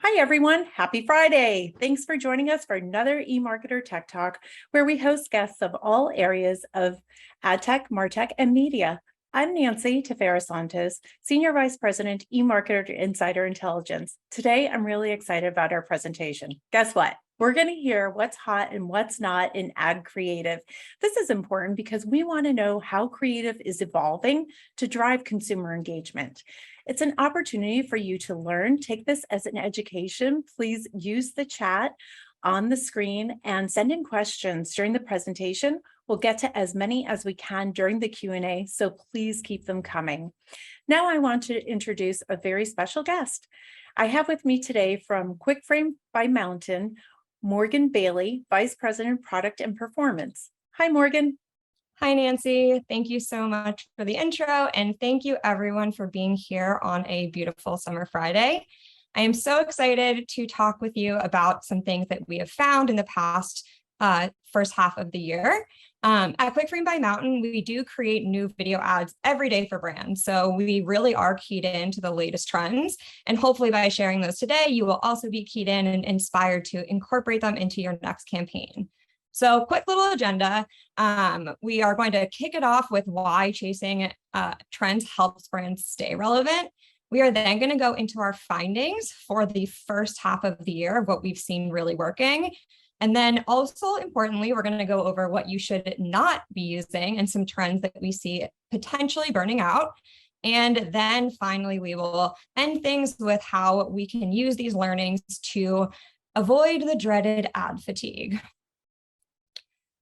Hi, everyone. Happy Friday. Thanks for joining us for another eMarketer Tech Talk, where we host guests of all areas of ad tech, martech, and media. I'm Nancy Tefera-Santos, Senior Vice President, eMarketer Insider Intelligence. Today, I'm really excited about our presentation. Guess what? We're going to hear what's hot and what's not in ad creative. This is important because we want to know how creative is evolving to drive consumer engagement. It's an opportunity for you to learn. Take this as an education. Please use the chat on the screen and send in questions during the presentation. We'll get to as many as we can during the Q&A, so please keep them coming. Now I want to introduce a very special guest. I have with me today from QuickFrame by Mountain, Morgan Bailey, Vice President, Product and Performance. Hi, Morgan. Hi, Nancy. Thank you so much for the intro, and thank you everyone for being here on a beautiful summer Friday. I am so excited to talk with you about some things that we have found in the past first half of the year. At QuickFrame by Mountain, we do create new video ads every day for brands. So we really are keyed into the latest trends. And hopefully by sharing those today, you will also be keyed in and inspired to incorporate them into your next campaign. So quick little agenda. We are going to kick it off with why chasing trends helps brands stay relevant. We are then going to go into our findings for the first half of the year of what we've seen really working. And then also importantly, we're going to go over what you should not be using and some trends that we see potentially burning out. And then finally, we will end things with how we can use these learnings to avoid the dreaded ad fatigue.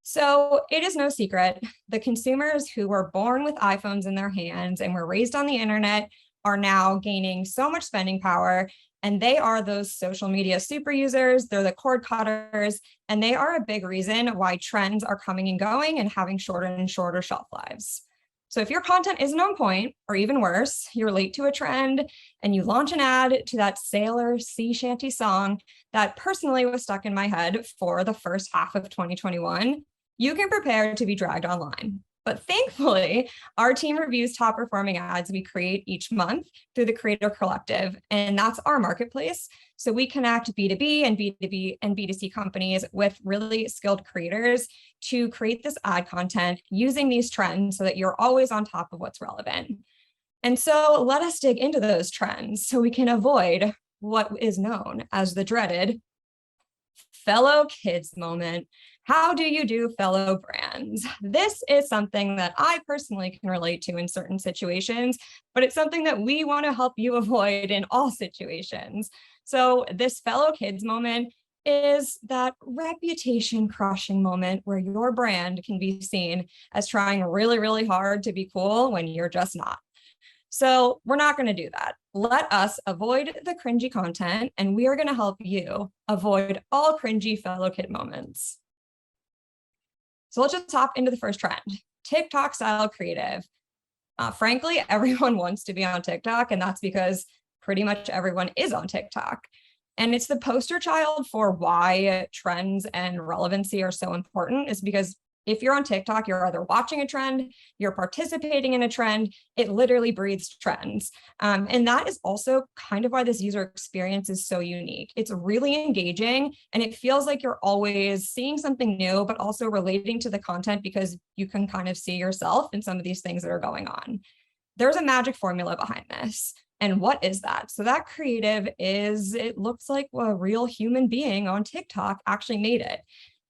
So it is no secret, the consumers who were born with iPhones in their hands and were raised on the internet are now gaining so much spending power, and they are those social media super users, they're the cord cutters, and they are a big reason why trends are coming and going and having shorter and shorter shelf lives. So if your content isn't on point, or even worse, you're late to a trend and you launch an ad to that sailor sea shanty song that personally was stuck in my head for the first half of 2021, you can prepare to be dragged online. But thankfully, our team reviews top performing ads we create each month through the Creator Collective, and that's our marketplace. So we connect B2B and B2B and B2C companies with really skilled creators to create this ad content using these trends so that you're always on top of what's relevant. And so let us dig into those trends so we can avoid what is known as the dreaded fellow kids moment. How do you do, fellow brands? This is something that I personally can relate to in certain situations, but it's something that we want to help you avoid in all situations. So this fellow kids moment is that reputation crushing moment where your brand can be seen as trying really, really hard to be cool when you're just not. So we're not going to do that. Let us avoid the cringy content, and we are going to help you avoid all cringy fellow kid moments. So let's just hop into the first trend, TikTok style creative. Frankly, everyone wants to be on TikTok, and that's because pretty much everyone is on TikTok. And it's the poster child for why trends and relevancy are so important, is because if you're on TikTok, you're either watching a trend, you're participating in a trend, it literally breathes trends. And that is also kind of why this user experience is so unique. It's really engaging, and it feels like you're always seeing something new, but also relating to the content because you can kind of see yourself in some of these things that are going on. There's a magic formula behind this. And what is that? So that creative is, it looks like a real human being on TikTok actually made it.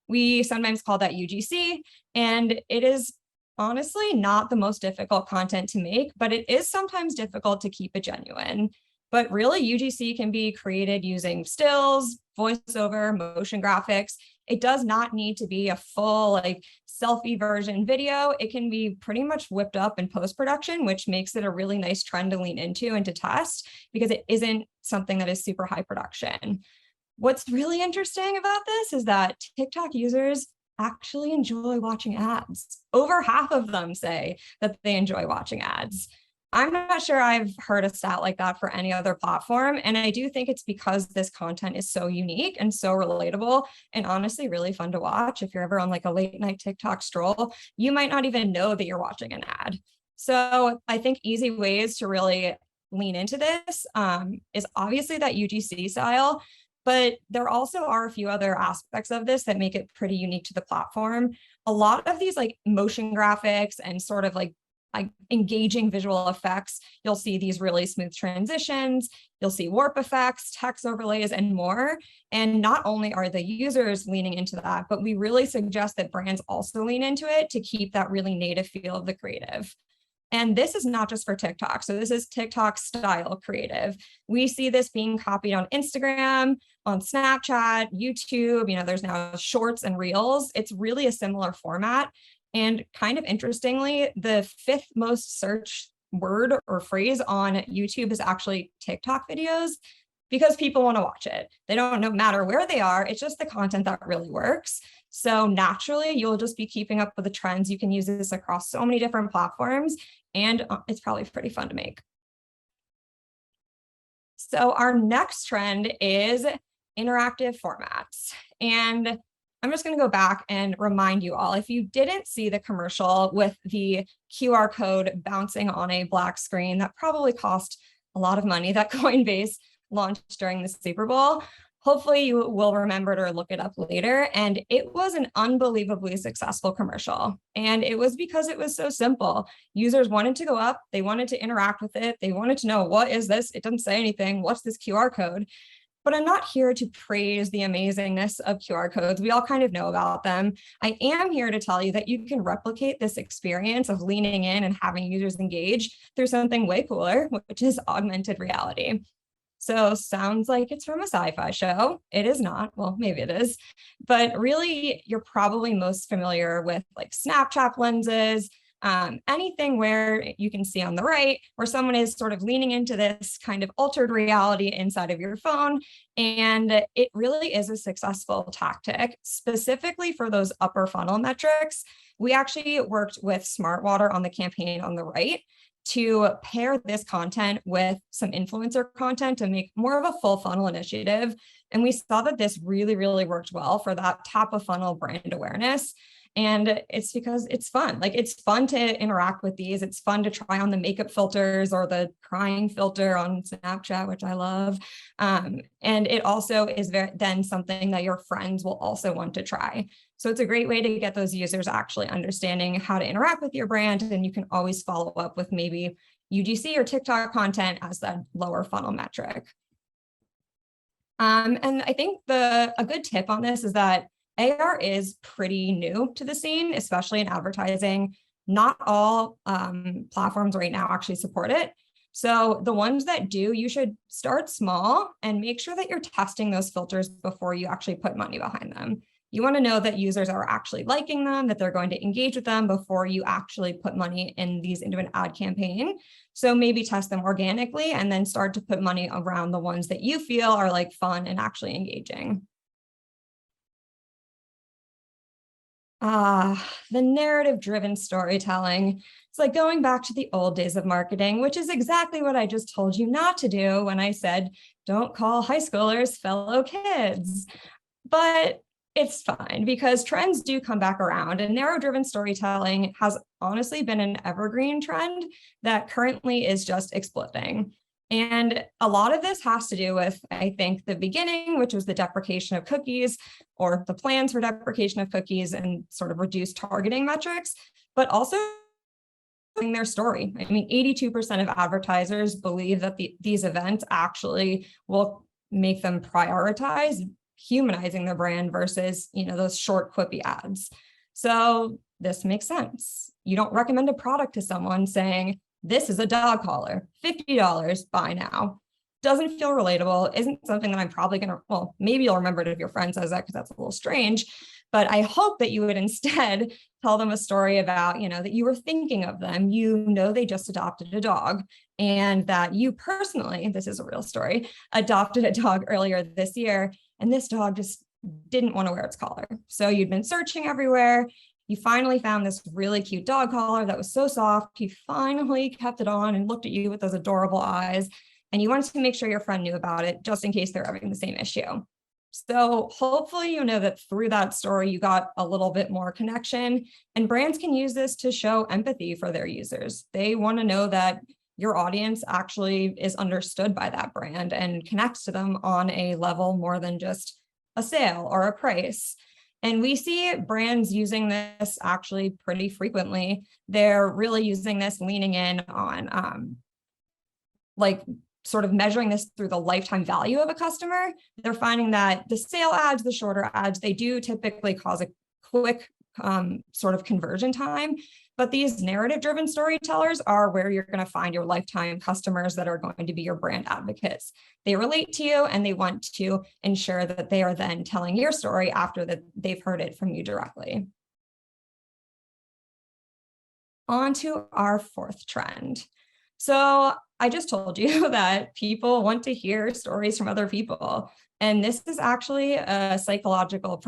We sometimes call that UGC, and it is honestly not the most difficult content to make, but it is sometimes difficult to keep it genuine. But really, UGC can be created using stills, voiceover, motion graphics. It does not need to be a full selfie version video. It can be pretty much whipped up in post-production, which makes it a really nice trend to lean into and to test because it isn't something that is super high production. What's really interesting about this is that TikTok users actually enjoy watching ads. Over half of them say that they enjoy watching ads. I'm not sure I've heard a stat like that for any other platform. And I do think it's because this content is so unique and so relatable and honestly really fun to watch. If you're ever on a late night TikTok stroll, you might not even know that you're watching an ad. So I think easy ways to really lean into this is obviously that UGC style, but there also are a few other aspects of this that make it pretty unique to the platform. A lot of these like motion graphics and sort of like engaging visual effects, you'll see these really smooth transitions, you'll see warp effects, text overlays, and more. And not only are the users leaning into that, but we really suggest that brands also lean into it to keep that really native feel of the creative. And this is not just for TikTok. So this is TikTok style creative. We see this being copied on Instagram, on Snapchat, YouTube, there's now shorts and reels. It's really a similar format. And kind of interestingly, the 5th most searched word or phrase on YouTube is actually TikTok videos, because people want to watch it. They don't no matter where they are. It's just the content that really works. So naturally, you'll just be keeping up with the trends. You can use this across so many different platforms, and it's probably pretty fun to make. So our next trend is interactive formats. And I'm just going to go back and remind you all, if you didn't see the commercial with the QR code bouncing on a black screen that probably cost a lot of money that Coinbase launched during the Super Bowl, hopefully you will remember it or look it up later. And it was an unbelievably successful commercial. And it was because it was so simple. Users wanted to go up, they wanted to interact with it, they wanted to know, what is this? It doesn't say anything. What's this QR code? But I'm not here to praise the amazingness of QR codes. We all kind of know about them. I am here to tell you that you can replicate this experience of leaning in and having users engage through something way cooler, which is augmented reality. So sounds like it's from a sci-fi show. It is not. Well, maybe it is. But really, you're probably most familiar with like Snapchat lenses, anything where you can see on the right, where someone is sort of leaning into this kind of altered reality inside of your phone. And it really is a successful tactic, specifically for those upper funnel metrics. We actually worked with Smartwater on the campaign on the right to pair this content with some influencer content to make more of a full funnel initiative. And we saw that this really, really worked well for that top of funnel brand awareness. And it's because it's fun. Like, it's fun to interact with these. It's fun to try on the makeup filters or the crying filter on Snapchat, which I love. And it also is then something that your friends will also want to try. So it's a great way to get those users actually understanding how to interact with your brand. And you can always follow up with maybe UGC or TikTok content as that lower funnel metric. And I think a good tip on this is that AR is pretty new to the scene, especially in advertising. Not all platforms right now actually support it. So the ones that do, you should start small and make sure that you're testing those filters before you actually put money behind them. You want to know that users are actually liking them, that they're going to engage with them before you actually put money in these into an ad campaign. So maybe test them organically and then start to put money around the ones that you feel are like fun and actually engaging. The narrative-driven storytelling. It's like going back to the old days of marketing, which is exactly what I just told you not to do when I said, don't call high schoolers fellow kids. But it's fine because trends do come back around, and narrative-driven storytelling has honestly been an evergreen trend that currently is just exploding. And a lot of this has to do with, I think, the beginning, which was the deprecation of cookies or the plans for deprecation of cookies and sort of reduced targeting metrics, but also their story. I mean, 82% of advertisers believe that these events actually will make them prioritize humanizing their brand versus, those short quippy ads. So this makes sense. You don't recommend a product to someone saying, this is a dog collar, $50, buy now. Doesn't feel relatable, isn't something that I'm probably well, maybe you'll remember it if your friend says that because that's a little strange, but I hope that you would instead tell them a story about, that you were thinking of them, they just adopted a dog, and that you personally, this is a real story, adopted a dog earlier this year, and this dog just didn't want to wear its collar. So you'd been searching everywhere. You finally found this really cute dog collar that was so soft. You finally kept it on and looked at you with those adorable eyes. And you wanted to make sure your friend knew about it just in case they're having the same issue. So hopefully, that through that story, you got a little bit more connection, and brands can use this to show empathy for their users. They want to know that your audience actually is understood by that brand and connects to them on a level more than just a sale or a price. And we see brands using this actually pretty frequently. They're really using this, leaning in on like sort of measuring this through the lifetime value of a customer. They're finding that the sale ads, the shorter ads, they do typically cause a quick sort of conversion time. But these narrative-driven storytellers are where you're going to find your lifetime customers that are going to be your brand advocates. They relate to you and they want to ensure that they are then telling your story after that they've heard it from you directly. On to our fourth trend. So I just told you that people want to hear stories from other people. And this is actually a psychological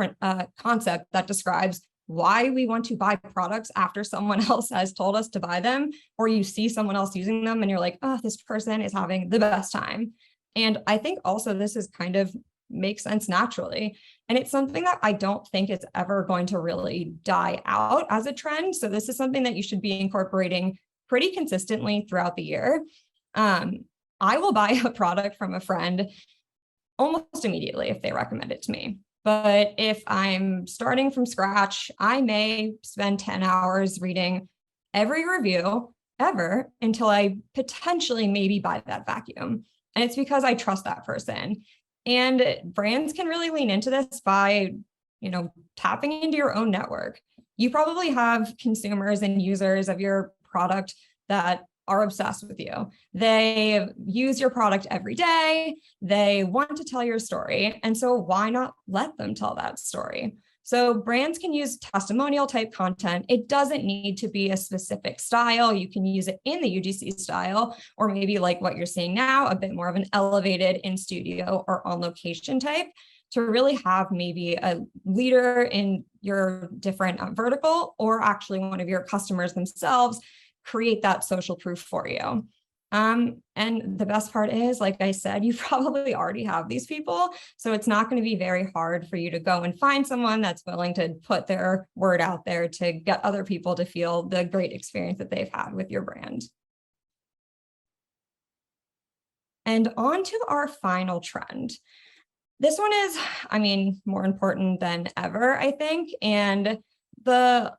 concept that describes why we want to buy products after someone else has told us to buy them, or you see someone else using them and you're like, oh, this person is having the best time. And I think also this is kind of makes sense naturally. And it's something that I don't think is ever going to really die out as a trend. So this is something that you should be incorporating pretty consistently throughout the year. I will buy a product from a friend almost immediately if they recommend it to me. But if I'm starting from scratch, I may spend 10 hours reading every review ever until I potentially maybe buy that vacuum. And it's because I trust that person. And brands can really lean into this by, tapping into your own network. You probably have consumers and users of your product that are obsessed with you. They use your product every day. They want to tell your story. And so why not let them tell that story? So brands can use testimonial type content. It doesn't need to be a specific style. You can use it in the UGC style, or maybe like what you're seeing now, a bit more of an elevated in studio or on location type, to really have maybe a leader in your different vertical, or actually one of your customers themselves create that social proof for you. And the best part is, like I said, you probably already have these people. So it's not going to be very hard for you to go and find someone that's willing to put their word out there to get other people to feel the great experience that they've had with your brand. And on to our final trend. This one is, more important than ever, I think. And the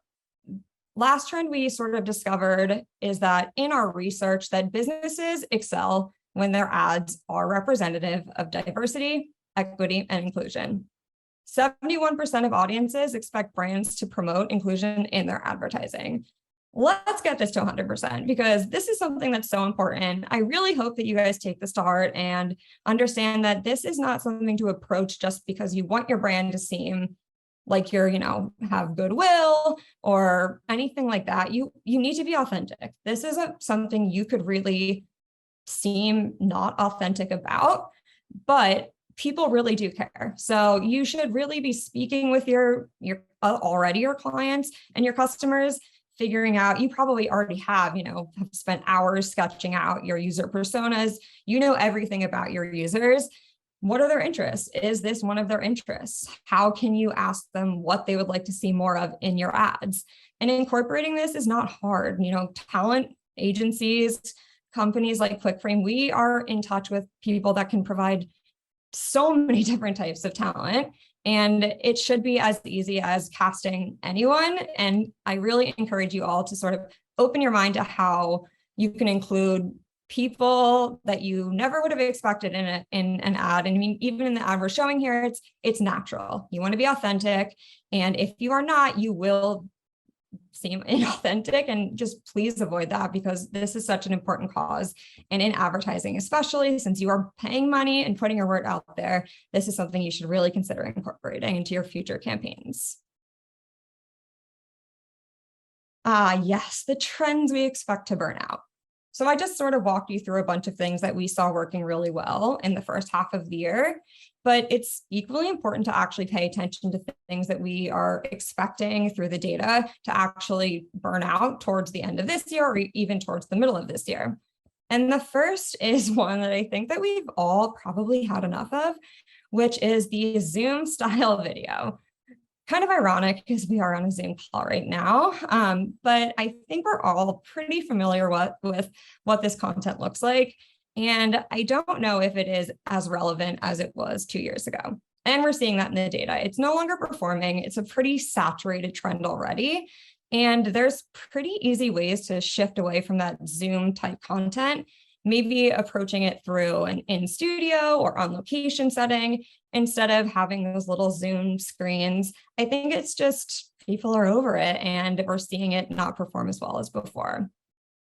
last trend we sort of discovered is that in our research that businesses excel when their ads are representative of diversity, equity, and inclusion. 71% of audiences expect brands to promote inclusion in their advertising. Let's get this to 100% because this is something that's so important. I really hope that you guys take this to heart and understand that this is not something to approach just because you want your brand to seem like you're, have goodwill or anything like that. You need to be authentic. This isn't something you could really seem not authentic about, but people really do care. So you should really be speaking with your already your clients and your customers, figuring out, you probably already have spent hours sketching out your user personas. You know everything about your users. What are their interests? Is this one of their interests? How can you ask them what they would like to see more of in your ads? And incorporating this is not hard. Talent agencies, companies like QuickFrame, we are in touch with people that can provide so many different types of talent. And it should be as easy as casting anyone. And I really encourage you all to sort of open your mind to how you can include people that you never would have expected in an ad. And even in the ad we're showing here, it's natural. You want to be authentic. And if you are not, you will seem inauthentic, and just please avoid that because this is such an important cause. And in advertising, especially since you are paying money and putting your word out there, this is something you should really consider incorporating into your future campaigns. Yes, the trends we expect to burn out. So I just sort of walked you through a bunch of things that we saw working really well in the first half of the year, but it's equally important to actually pay attention to things that we are expecting through the data to actually burn out towards the end of this year or even towards the middle of this year. And the first is one that I think that we've all probably had enough of, which is the Zoom style video. kind of ironic because we are on a Zoom call right now. But I think we're all pretty familiar with what this content looks like. And I don't know if it is as relevant as it was 2 years ago. And we're seeing that in the data. It's no longer performing. It's a pretty saturated trend already. And there's pretty easy ways to shift away from that Zoom type content, maybe approaching it through an in-studio or on location setting instead of having those little Zoom screens. I think it's just people are over it and we're seeing it not perform as well as before.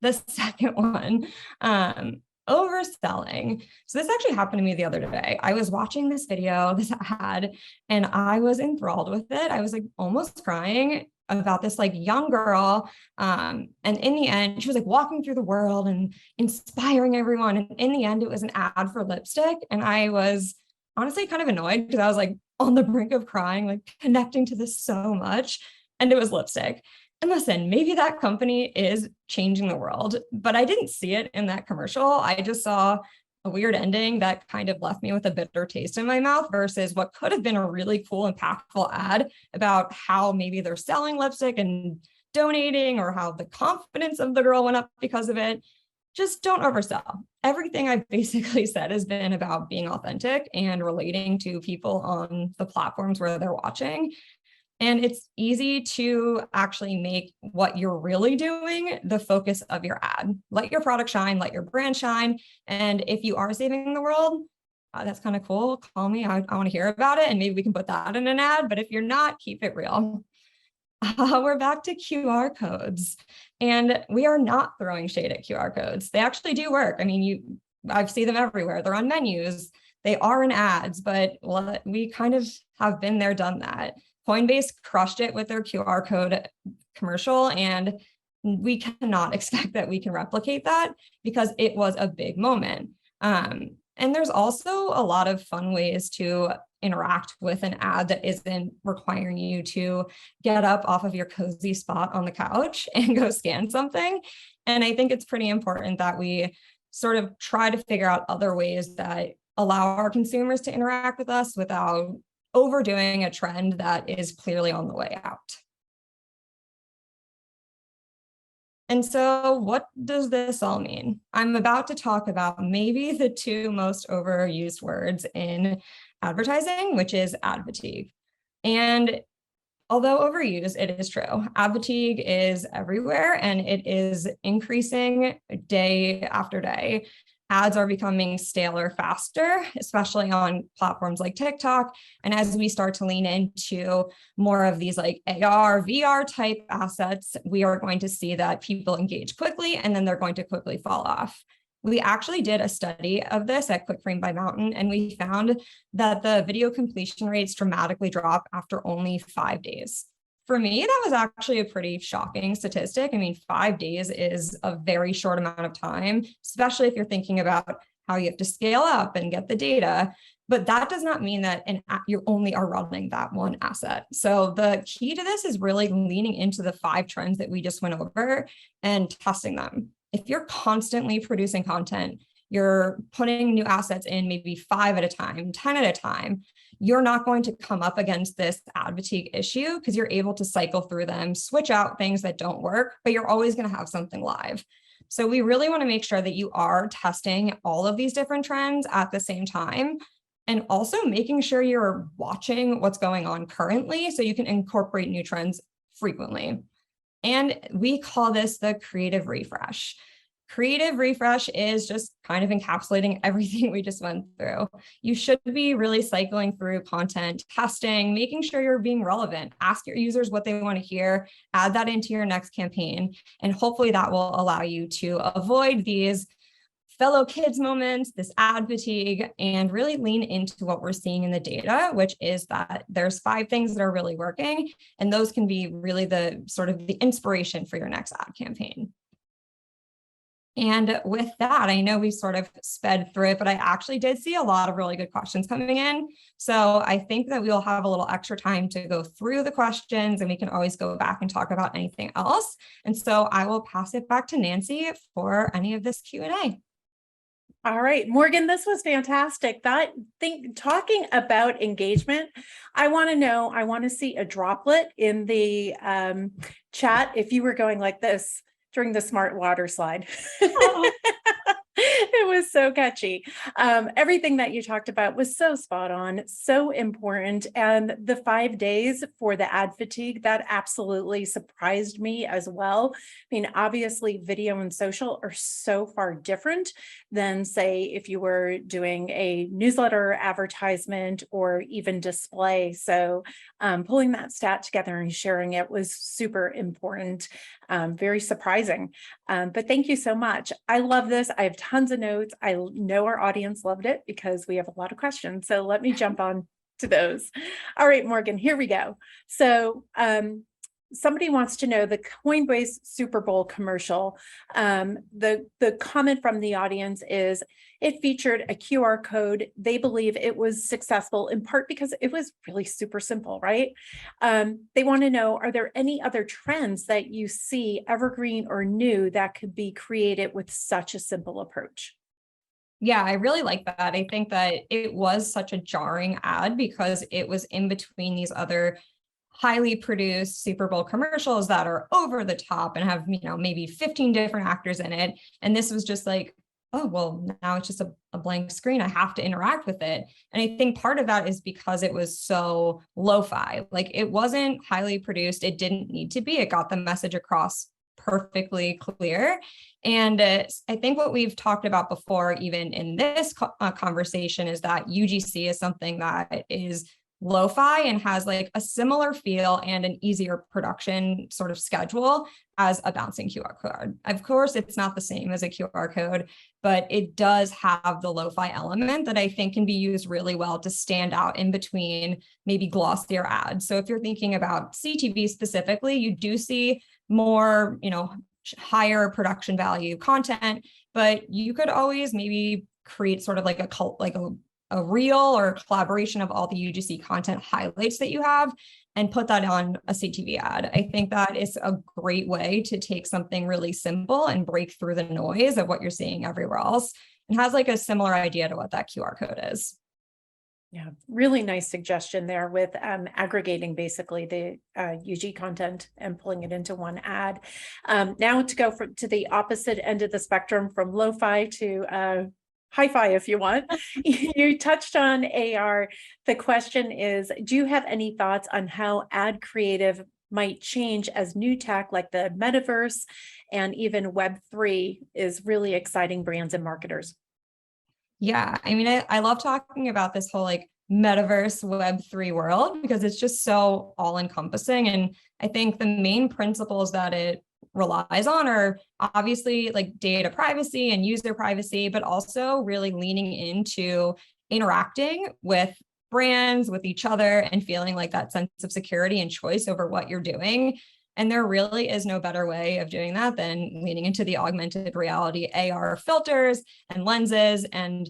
The second one, overselling. So this actually happened to me the other day. I was watching this video, this ad, and I was enthralled with it. I was like almost crying about this like young girl. And in the end, she was like walking through the world and inspiring everyone. And in the end, it was an ad for lipstick. And I was honestly kind of annoyed because I was like on the brink of crying, like connecting to this so much. And it was lipstick. And listen, maybe that company is changing the world, but I didn't see it in that commercial. I just saw a weird ending that kind of left me with a bitter taste in my mouth versus what could have been a really cool, impactful ad about how maybe they're selling lipstick and donating or how the confidence of the girl went up because of it. Just don't oversell. Everything I've basically said has been about being authentic and relating to people on the platforms where they're watching. And it's easy to actually make what you're really doing the focus of your ad. Let your product shine, let your brand shine. And if you are saving the world, that's kind of cool. Call me. I want to hear about it. And maybe we can put that in an ad. But if you're not, keep it real. We're back to QR codes. And we are not throwing shade at QR codes. They actually do work. I mean, I see them everywhere. They're on menus. They are in ads, but we kind of have been there, done that. Coinbase crushed it with their QR code commercial, and we cannot expect that we can replicate that because it was a big moment. And there's also a lot of fun ways to interact with an ad that isn't requiring you to get up off of your cozy spot on the couch and go scan something. And I think it's pretty important that we sort of try to figure out other ways that allow our consumers to interact with us without overdoing a trend that is clearly on the way out. And so what does this all mean? I'm about to talk about maybe the two most overused words in advertising, which is ad fatigue. And although overused, it is true. Ad fatigue is everywhere and it is increasing day after day. Ads are becoming staler faster, especially on platforms like TikTok. And as we start to lean into more of these like AR, VR type assets, we are going to see that people engage quickly and then they're going to quickly fall off. We actually did a study of this at QuickFrame by Mountain, and we found that the video completion rates dramatically drop after only 5 days. For me, that was actually a pretty shocking statistic. I mean, 5 days is a very short amount of time, especially if you're thinking about how you have to scale up and get the data. But that does not mean that you only are running that one asset. So the key to this is really leaning into the 5 trends that we just went over and testing them. If you're constantly producing content, you're putting new assets in maybe 5 at a time, 10 at a time, you're not going to come up against this ad fatigue issue because you're able to cycle through them, switch out things that don't work, but you're always going to have something live. So we really want to make sure that you are testing all of these different trends at the same time, and also making sure you're watching what's going on currently so you can incorporate new trends frequently. And we call this the creative refresh. Creative refresh is just kind of encapsulating everything we just went through. You should be really cycling through content, testing, making sure you're being relevant. Ask your users what they want to hear, add that into your next campaign, and hopefully that will allow you to avoid these fellow kids moments, this ad fatigue, and really lean into what we're seeing in the data, which is that there's 5 things that are really working, and those can be really the sort of the inspiration for your next ad campaign. And with that, I know we sort of sped through it, but I actually did see a lot of really good questions coming in. So I think that we'll have a little extra time to go through the questions, and we can always go back and talk about anything else. And so I will pass it back to Nancy for any of this Q&A. All right, Morgan, this was fantastic. Talking about engagement, I want to know, I want to see a droplet in the chat if you were going like this during the smart water slide. It was so catchy. Everything that you talked about was so spot on, so important. And the 5 days for the ad fatigue, that absolutely surprised me as well. I mean, obviously video and social are so far different than, say, if you were doing a newsletter advertisement or even display. So pulling that stat together and sharing it was super important, very surprising. But thank you so much. I love this. I have tons of notes. I know our audience loved it because we have a lot of questions. So let me jump on to those. All right, Morgan, here we go. So somebody wants to know the Coinbase Super Bowl commercial. The comment from the audience is it featured a QR code. They believe it was successful in part because it was really super simple, right? They want to know, are there any other trends that you see evergreen or new that could be created with such a simple approach? Yeah, I really like that. I think that it was such a jarring ad because it was in between these other highly produced Super Bowl commercials that are over the top and have, maybe 15 different actors in it. And this was just like, oh, well, now it's just a blank screen. I have to interact with it. And I think part of that is because it was so lo-fi. Like, it wasn't highly produced. It didn't need to be. It got the message across perfectly clear. And I think what we've talked about before, even in this conversation, is that UGC is something that is lo-fi and has like a similar feel and an easier production sort of schedule as a bouncing QR code. Of course, it's not the same as a QR code, but it does have the lo-fi element that I think can be used really well to stand out in between maybe glossier ads. So if you're thinking about CTV specifically, you do see more, higher production value content, but you could always maybe create sort of like a reel or collaboration of all the UGC content highlights that you have and put that on a CTV ad. I think that is a great way to take something really simple and break through the noise of what you're seeing everywhere else, and has like a similar idea to what that QR code is. Yeah, really nice suggestion there with aggregating basically the UG content and pulling it into one ad. Now to go to the opposite end of the spectrum, from lo-fi to hi-fi, if you want. You touched on AR. The question is, do you have any thoughts on how ad creative might change as new tech like the metaverse and even Web3 is really exciting brands and marketers? Yeah, I mean, I love talking about this whole like metaverse Web3 world because it's just so all encompassing. And I think the main principles that it relies on are obviously like data privacy and user privacy, but also really leaning into interacting with brands, with each other, and feeling like that sense of security and choice over what you're doing. And there really is no better way of doing that than leaning into the augmented reality AR filters and lenses and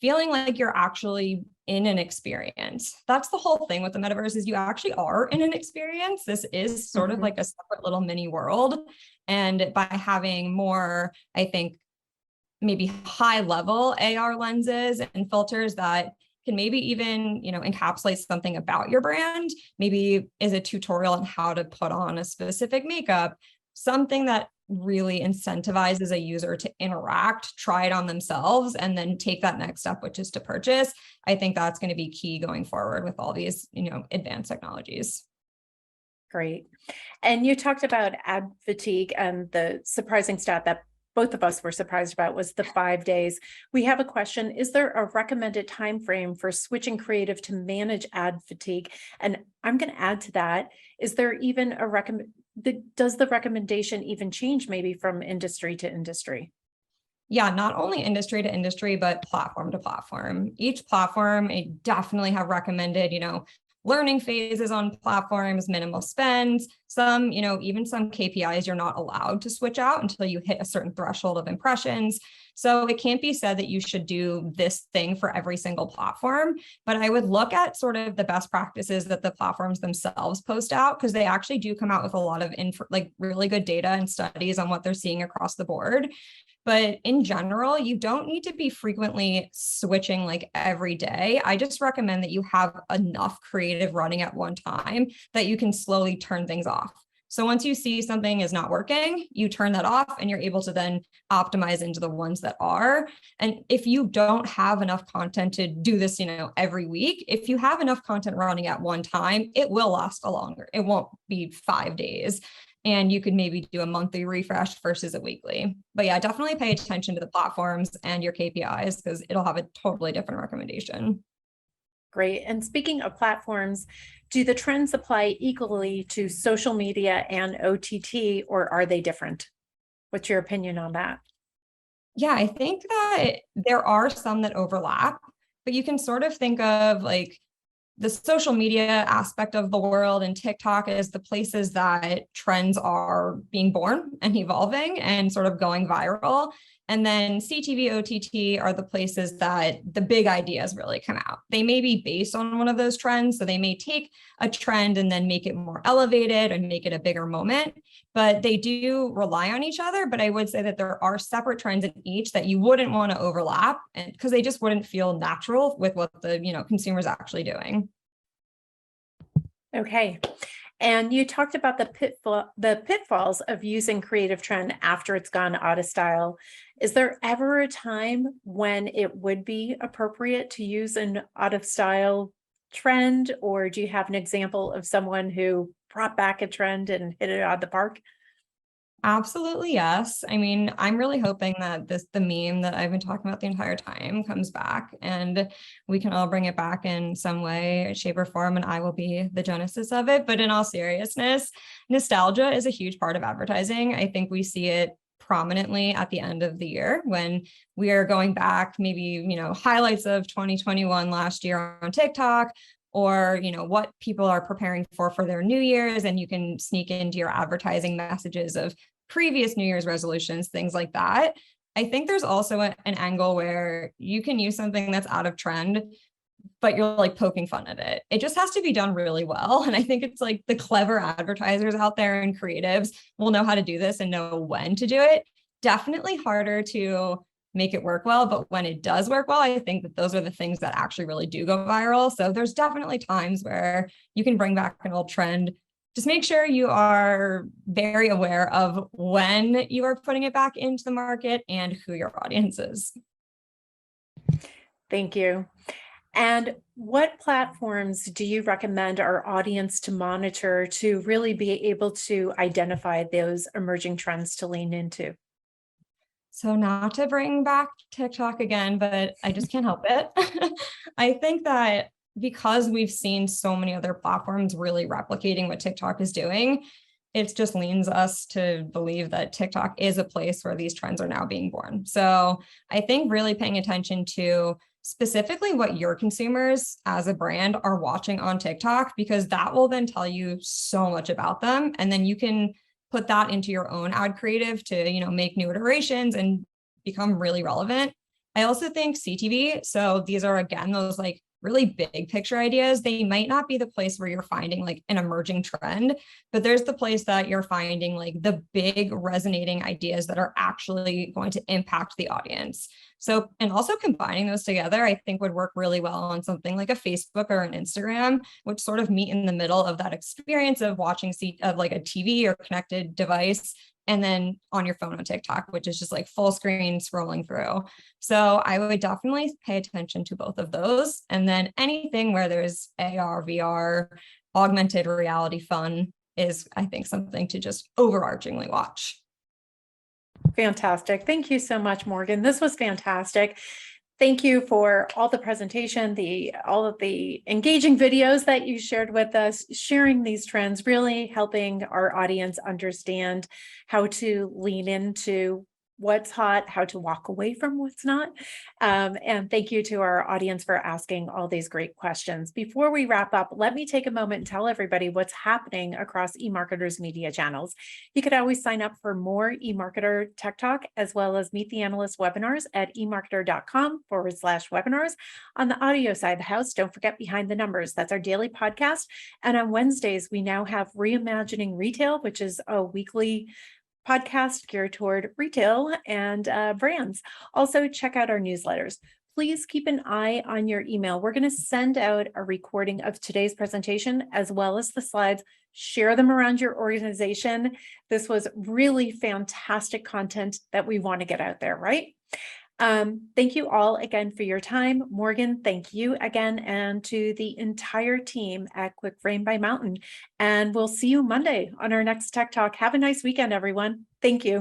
feeling like you're actually in an experience. That's the whole thing with the metaverse, is you actually are in an experience. This is sort of like a separate little mini world. And by having more, I think, maybe high level AR lenses and filters that can maybe even, encapsulate something about your brand, maybe is a tutorial on how to put on a specific makeup, something that really incentivizes a user to interact, try it on themselves, and then take that next step, which is to purchase. I think that's going to be key going forward with all these, advanced technologies. Great. And you talked about ad fatigue, and the surprising stat that both of us were surprised about was the 5 days. We have a question. Is there a recommended time frame for switching creative to manage ad fatigue? And I'm going to add to that. Is there even does the recommendation even change maybe from industry to industry? Yeah, not only industry to industry, but platform to platform. Each platform, I definitely have recommended, learning phases on platforms, minimal spends, some, even some KPIs you're not allowed to switch out until you hit a certain threshold of impressions. So it can't be said that you should do this thing for every single platform, but I would look at sort of the best practices that the platforms themselves post out, because they actually do come out with a lot of really good data and studies on what they're seeing across the board. But in general, you don't need to be frequently switching like every day. I just recommend that you have enough creative running at one time that you can slowly turn things off. So once you see something is not working, you turn that off and you're able to then optimize into the ones that are. And if you don't have enough content to do this, every week, if you have enough content running at one time, it will last a longer. It won't be 5 days. And you could maybe do a monthly refresh versus a weekly. But yeah, definitely pay attention to the platforms and your KPIs because it'll have a totally different recommendation. Great. And speaking of platforms, do the trends apply equally to social media and OTT, or are they different? What's your opinion on that? Yeah, I think that there are some that overlap, but you can sort of think of like the social media aspect of the world and TikTok as the places that trends are being born and evolving and sort of going viral. And then CTV, OTT are the places that the big ideas really come out. They may be based on one of those trends. So they may take a trend and then make it more elevated and make it a bigger moment, but they do rely on each other. But I would say that there are separate trends in each that you wouldn't want to overlap, and because they just wouldn't feel natural with what the consumer's actually doing. Okay. And you talked about the pitfalls of using creative trend after it's gone out of style. Is there ever a time when it would be appropriate to use an out of style trend, or do you have an example of someone who brought back a trend and hit it out of the park? Absolutely, yes. I mean, I'm really hoping that the meme that I've been talking about the entire time comes back and we can all bring it back in some way, shape, or form, and I will be the genesis of it. But in all seriousness, nostalgia is a huge part of advertising. I think we see it prominently at the end of the year when we are going back, maybe, highlights of 2021 last year on TikTok, or what people are preparing for their New Year's, and you can sneak into your advertising messages of previous New Year's resolutions, things like that. I think there's also an angle where you can use something that's out of trend, but you're like poking fun at it. It just has to be done really well. And I think it's like the clever advertisers out there and creatives will know how to do this and know when to do it. Definitely harder to make it work well, but when it does work well, I think that those are the things that actually really do go viral. So there's definitely times where you can bring back an old trend. Just make sure you are very aware of when you are putting it back into the market and who your audience is. Thank you. And what platforms do you recommend our audience to monitor to really be able to identify those emerging trends to lean into? So not to bring back TikTok again, but I just can't help it. I think that because we've seen so many other platforms really replicating what TikTok is doing, it just leans us to believe that TikTok is a place where these trends are now being born. So I think really paying attention to specifically what your consumers as a brand are watching on TikTok, because that will then tell you so much about them. And then you can put that into your own ad creative to, make new iterations and become really relevant. I also think CTV. So these are, again, those like really big picture ideas. They might not be the place where you're finding like an emerging trend, but there's the place that you're finding like the big resonating ideas that are actually going to impact the audience. So, and also combining those together, I think would work really well on something like a Facebook or an Instagram, which sort of meet in the middle of that experience of watching of like a TV or connected device, and then on your phone on TikTok, which is just like full screen scrolling through. So I would definitely pay attention to both of those. And then anything where there's AR, VR, augmented reality fun is, I think, something to just overarchingly watch. Fantastic. Thank you so much, Morgan. This was fantastic. Thank you for all the presentation, all of the engaging videos that you shared with us, sharing these trends, really helping our audience understand how to lean into what's hot, how to walk away from what's not. And thank you to our audience for asking all these great questions. Before we wrap up, let me take a moment and tell everybody what's happening across eMarketer's media channels. You could always sign up for more eMarketer Tech Talk, as well as Meet the Analyst webinars at eMarketer.com/webinars. On the audio side of the house, don't forget Behind the Numbers. That's our daily podcast. And on Wednesdays, we now have Reimagining Retail, which is a weekly podcast geared toward retail and brands. Also, check out our newsletters. Please keep an eye on your email. We're going to send out a recording of today's presentation as well as the slides. Share them around your organization. This was really fantastic content that we want to get out there, right? Thank you all again for your time. Morgan, thank you again, and to the entire team at QuickFrame by Mountain. And we'll see you Monday on our next Tech Talk. Have a nice weekend, everyone. Thank you.